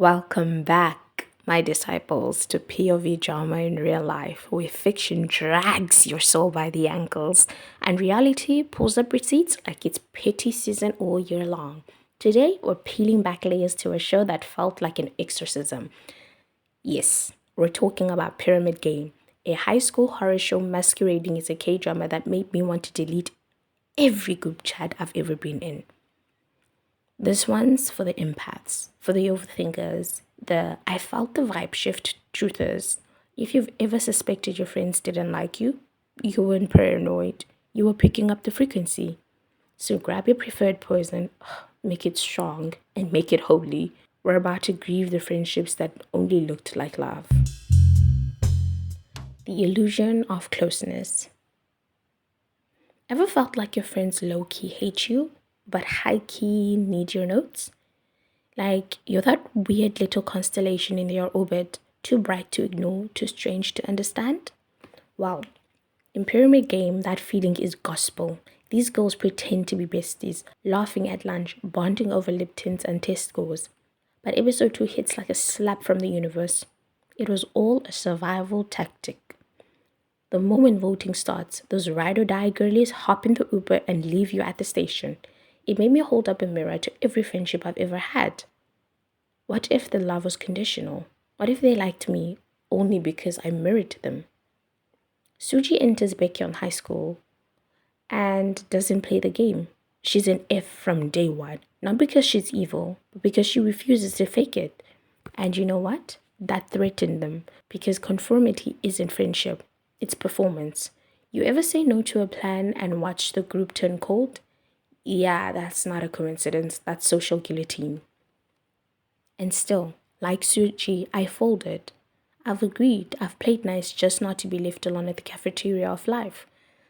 Welcome back, my disciples, to POV drama in real life, where fiction drags your soul by the ankles and reality pulls up receipts like it's petty season all year long. Today, we're peeling back layers to a show that felt like an exorcism. Yes, we're talking about Pyramid Game, a high school horror show masquerading as a K drama that made me want to delete every group chat I've ever been in. This one's for the empaths, for the overthinkers, the I felt the vibe shift truthers. If you've ever suspected your friends didn't like you, you weren't paranoid. You were picking up the frequency. So grab your preferred poison, make it strong, and make it holy. We're about to grieve the friendships that only looked like love. The illusion of closeness. Ever felt like your friends low key hate you, but high key need your notes? Like you're that weird little constellation in your orbit, too bright to ignore, too strange to understand? Well, in Pyramid Game, that feeling is gospel. These girls pretend to be besties, laughing at lunch, bonding over lip tints and test scores. But episode 2 hits like a slap from the universe. It was all a survival tactic. The moment voting starts, those ride or die girlies hop in the Uber and leave you at the station. It made me hold up a mirror to every friendship I've ever had. What if the love was conditional? What if they liked me only because I mirrored them? Suji enters Baekhyun High School and doesn't play the game. She's an F from day one, not because she's evil, but because she refuses to fake it. And you know what? That threatened them because conformity isn't friendship, it's performance. You ever say no to a plan and watch the group turn cold? Yeah, that's not a coincidence, that's social guillotine. And still, like Suji, I folded. I've agreed, I've played nice just not to be left alone at the cafeteria of life.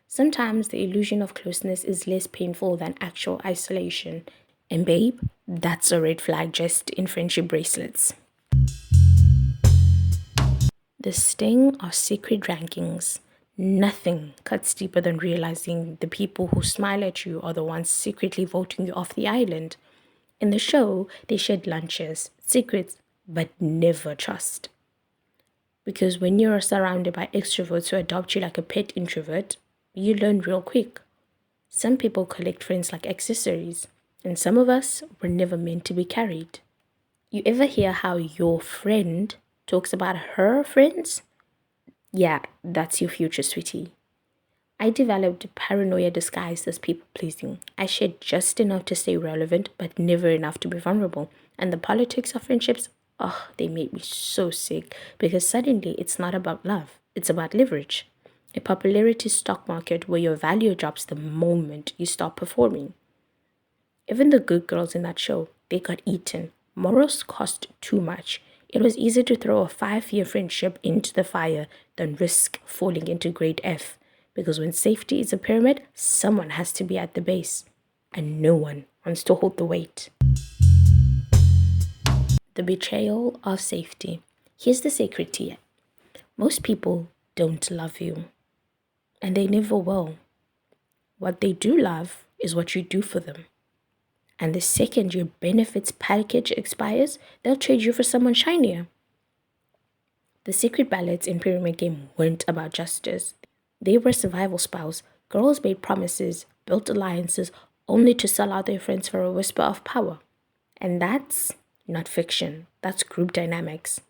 Sometimes the illusion of closeness is less painful than actual isolation. And babe, that's a red flag just in friendship bracelets. The sting of secret rankings. Nothing cuts deeper than realizing the people who smile at you are the ones secretly voting you off the island. In the show, they shared lunches, secrets, but never trust. Because when you're surrounded by extroverts who adopt you like a pet introvert, you learn real quick. Some people collect friends like accessories, and some of us were never meant to be carried. You ever hear how your friend talks about her friends? Yeah, that's your future, sweetie. I developed paranoia disguised as people pleasing. I shared just enough to stay relevant, but never enough to be vulnerable. And the politics of friendships, oh, they made me so sick because suddenly it's not about love, it's about leverage. A popularity stock market where your value drops the moment you stop performing. Even the good girls in that show, they got eaten. Morals cost too much. It was easier to throw a 5-year friendship into the fire than risk falling into grade F. Because when safety is a pyramid, someone has to be at the base. And no one wants to hold the weight. The betrayal of safety. Here's the secret here. Most people don't love you. And they never will. What they do love is what you do for them. And the second your benefits package expires, they'll trade you for someone shinier. The secret ballots in Pyramid Game weren't about justice. They were survival spells. Girls made promises, built alliances, only to sell out their friends for a whisper of power. And that's not fiction. That's group dynamics.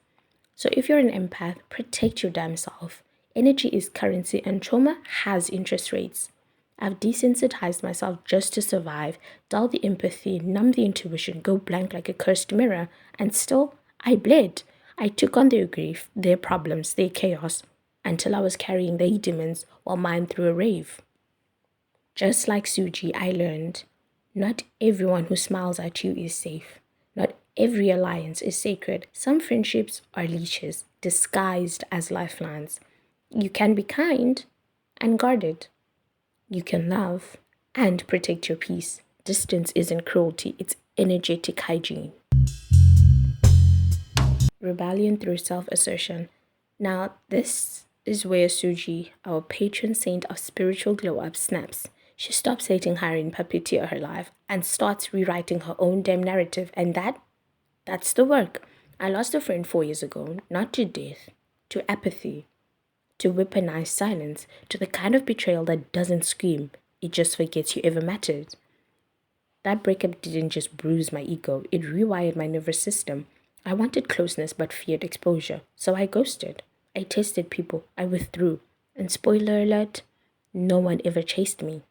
So if you're an empath, protect your damn self. Energy is currency and trauma has interest rates. I've desensitized myself just to survive, dull the empathy, numb the intuition, go blank like a cursed mirror, and still, I bled. I took on their grief, their problems, their chaos, until I was carrying their demons while mine through a rave. Just like Suji, I learned, not everyone who smiles at you is safe. Not every alliance is sacred. Some friendships are leashes, disguised as lifelines. You can be kind and guarded. You can love and protect your peace. Distance isn't cruelty, it's energetic hygiene. Rebellion through self-assertion. Now, this is where Suji, our patron saint of spiritual glow-up, snaps. She stops hating Ha-Rin puppeteer her life and starts rewriting her own damn narrative, and that's the work. I lost a friend 4 years ago, not to death, to apathy, to weaponized silence, to the kind of betrayal that doesn't scream, it just forgets you ever mattered. That breakup didn't just bruise my ego, it rewired my nervous system. I wanted closeness but feared exposure, so I ghosted. I tested people, I withdrew. And spoiler alert, no one ever chased me.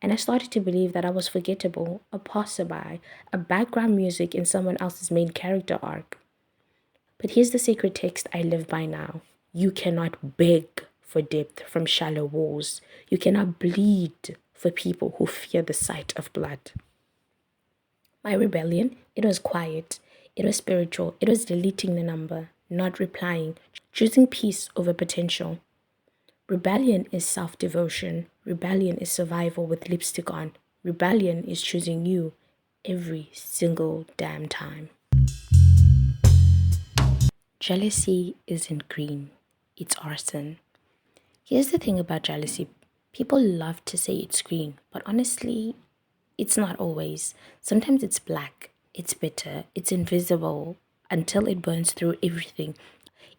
And I started to believe that I was forgettable, a passerby, a background music in someone else's main character arc. But here's the sacred text I live by now. You cannot beg for depth from shallow walls. You cannot bleed for people who fear the sight of blood. My rebellion, it was quiet, it was spiritual, it was deleting the number, not replying, choosing peace over potential. Rebellion is self devotion, rebellion is survival with lipstick on, rebellion is choosing you every single damn time. Jealousy isn't green, it's arson. Here's the thing about jealousy, people love to say it's green, but honestly, it's not always. Sometimes it's black, it's bitter, it's invisible until it burns through everything.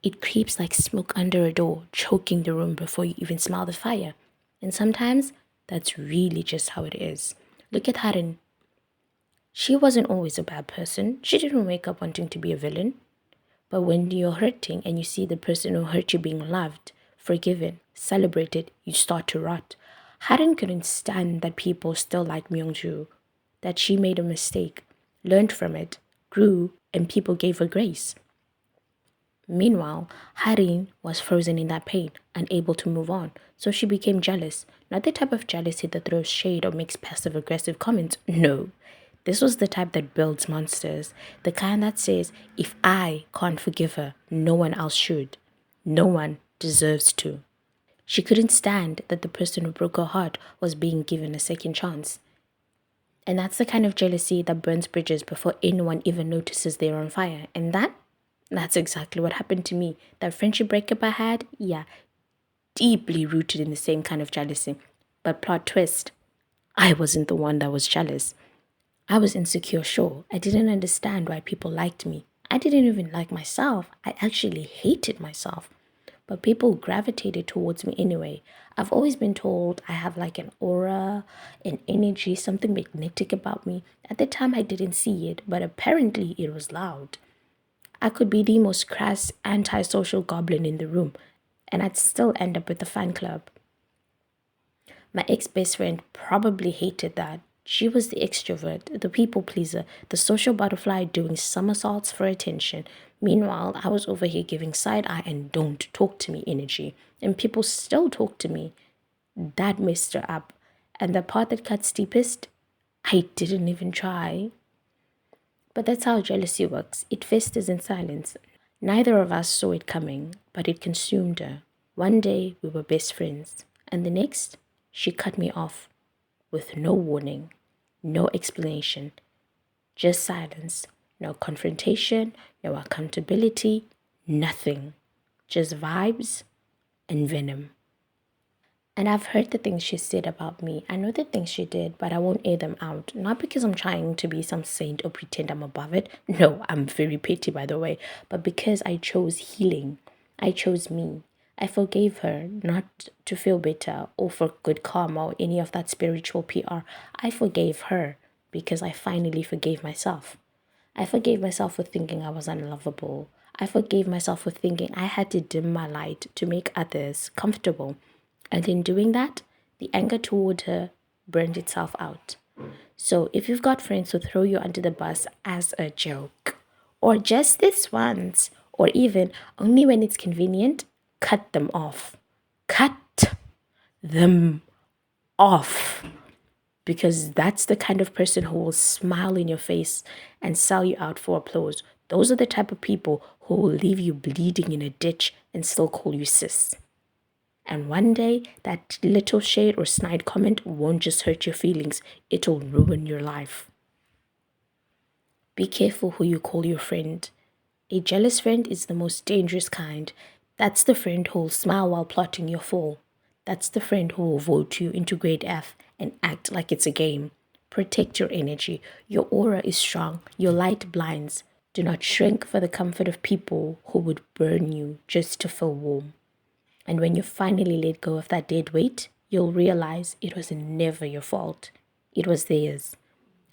It creeps like smoke under a door, choking the room before you even smell the fire. And sometimes that's really just how it is. Look at Ha-Rin. She wasn't always a bad person. She didn't wake up wanting to be a villain. But when you're hurting and you see the person who hurt you being loved, forgiven, celebrated, you start to rot. Ha-Rin couldn't stand that people still like Myungju, that she made a mistake, learned from it, grew, and people gave her grace. Meanwhile, Ha-Rin was frozen in that pain, unable to move on, so she became jealous. Not the type of jealousy that throws shade or makes passive-aggressive comments, no. This was the type that builds monsters, the kind that says, if I can't forgive her, no one else should. No one deserves to. She couldn't stand that the person who broke her heart was being given a second chance. And that's the kind of jealousy that burns bridges before anyone even notices they're on fire. And that's exactly what happened to me. That friendship breakup I had, yeah, deeply rooted in the same kind of jealousy. But plot twist, I wasn't the one that was jealous. I was insecure, sure. I didn't understand why people liked me. I didn't even like myself. I actually hated myself. But people gravitated towards me anyway. I've always been told I have like an aura, an energy, something magnetic about me. At the time, I didn't see it, but apparently it was loud. I could be the most crass, antisocial goblin in the room, and I'd still end up with a fan club. My ex-best friend probably hated that. She was the extrovert, the people pleaser, the social butterfly doing somersaults for attention. Meanwhile, I was over here giving side eye and don't talk to me energy. And people still talk to me. That messed her up. And the part that cuts deepest, I didn't even try. But that's how jealousy works. It festers in silence. Neither of us saw it coming, but it consumed her. One day we were best friends, and the next, she cut me off with no warning, no explanation, just silence, no confrontation, no accountability, nothing, just vibes and venom. And I've heard the things she said about me. I know the things she did, but I won't air them out. Not because I'm trying to be some saint or pretend I'm above it. No, I'm very petty, by the way. But because I chose healing. I chose me. I forgave her, not to feel bitter or for good karma or any of that spiritual PR. I forgave her because I finally forgave myself. I forgave myself for thinking I was unlovable. I forgave myself for thinking I had to dim my light to make others comfortable. And in doing that, the anger toward her burned itself out. So if you've got friends who throw you under the bus as a joke, or just this once, or even only when it's convenient, cut them off. Cut them off. Because that's the kind of person who will smile in your face and sell you out for applause. Those are the type of people who will leave you bleeding in a ditch and still call you sis. And one day, that little shade or snide comment won't just hurt your feelings, it'll ruin your life. Be careful who you call your friend. A jealous friend is the most dangerous kind. That's the friend who'll smile while plotting your fall. That's the friend who will vote you into grade F and act like it's a game. Protect your energy. Your aura is strong. Your light blinds. Do not shrink for the comfort of people who would burn you just to feel warm. And when you finally let go of that dead weight, you'll realize it was never your fault. It was theirs.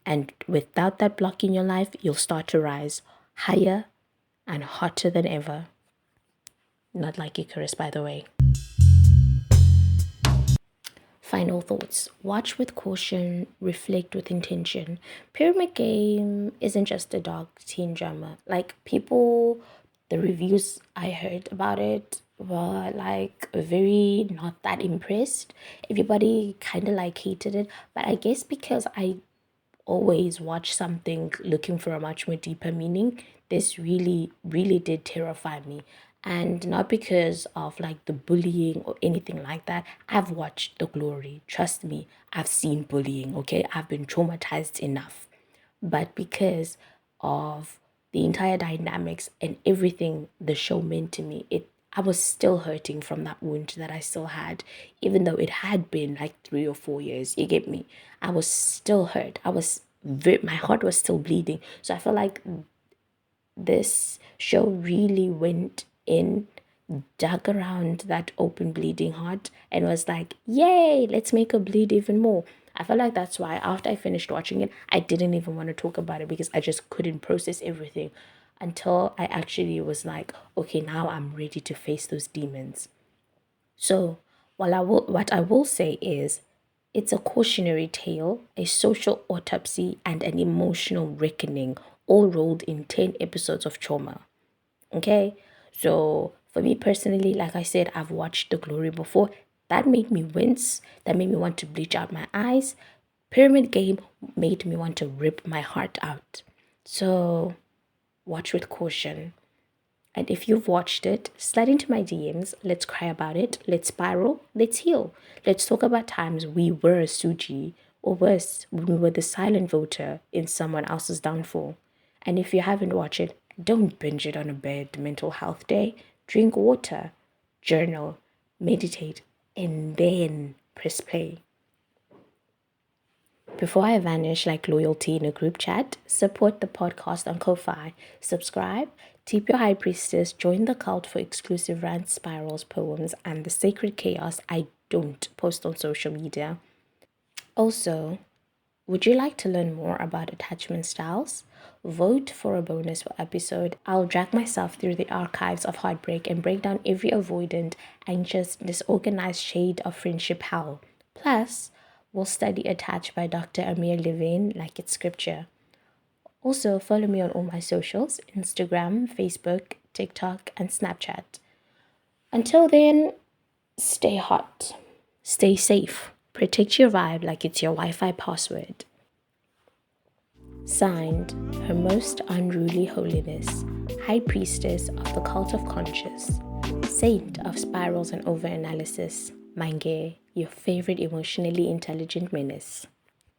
And without that block in your life, you'll start to rise higher and hotter than ever. Not like Icarus, by the way. Final thoughts. Watch with caution, reflect with intention. Pyramid Game isn't just a dark teen drama. Like, people, the reviews I heard about it were like very not that impressed. Everybody kind of like hated it. But I guess because I always watch something looking for a much more deeper meaning, this really, really did terrify me. And not because of like the bullying or anything like that. I've watched The Glory. Trust me, I've seen bullying, okay? I've been traumatized enough. But because of the entire dynamics and everything the show meant to me, I was still hurting from that wound that I still had, even though it had been like 3 or 4 years. You get me? I was still hurt. My heart was still bleeding. So I feel like this show really went in, dug around that open bleeding heart, and was like, yay, let's make her bleed even more. I felt like that's why after I finished watching it, I didn't even want to talk about it because I just couldn't process everything until I actually was like, okay, now I'm ready to face those demons. So, what I will say is, it's a cautionary tale, a social autopsy, and an emotional reckoning, all rolled in 10 episodes of trauma. Okay? So, for me personally, like I said, I've watched The Glory before. That made me wince. That made me want to bleach out my eyes. Pyramid Game made me want to rip my heart out. So, watch with caution. And if you've watched it, slide into my DMs. Let's cry about it. Let's spiral. Let's heal. Let's talk about times we were a Suji, or worse, when we were the silent voter in someone else's downfall. And if you haven't watched it, don't binge it on a bad mental health day. Drink water, journal, meditate, and then press play. Before I vanish like loyalty in a group chat, support the podcast on Ko-Fi. Subscribe, tip your high priestess, join the cult for exclusive rants, spirals, poems, and the sacred chaos I don't post on social media. Also, would you like to learn more about attachment styles? Vote for a bonus episode. I'll drag myself through the archives of heartbreak and break down every avoidant, anxious, disorganized shade of friendship hell. Plus, we'll study Attached by Dr. Amir Levine like it's scripture. Also, follow me on all my socials: Instagram, Facebook, TikTok, and Snapchat. Until then, stay hot, stay safe, protect your vibe like it's your Wi Fi password. Signed, Her Most Unruly Holiness, High Priestess of the Cult of Conscious, Saint of Spirals and Overanalysis, Mange, your favorite emotionally intelligent menace.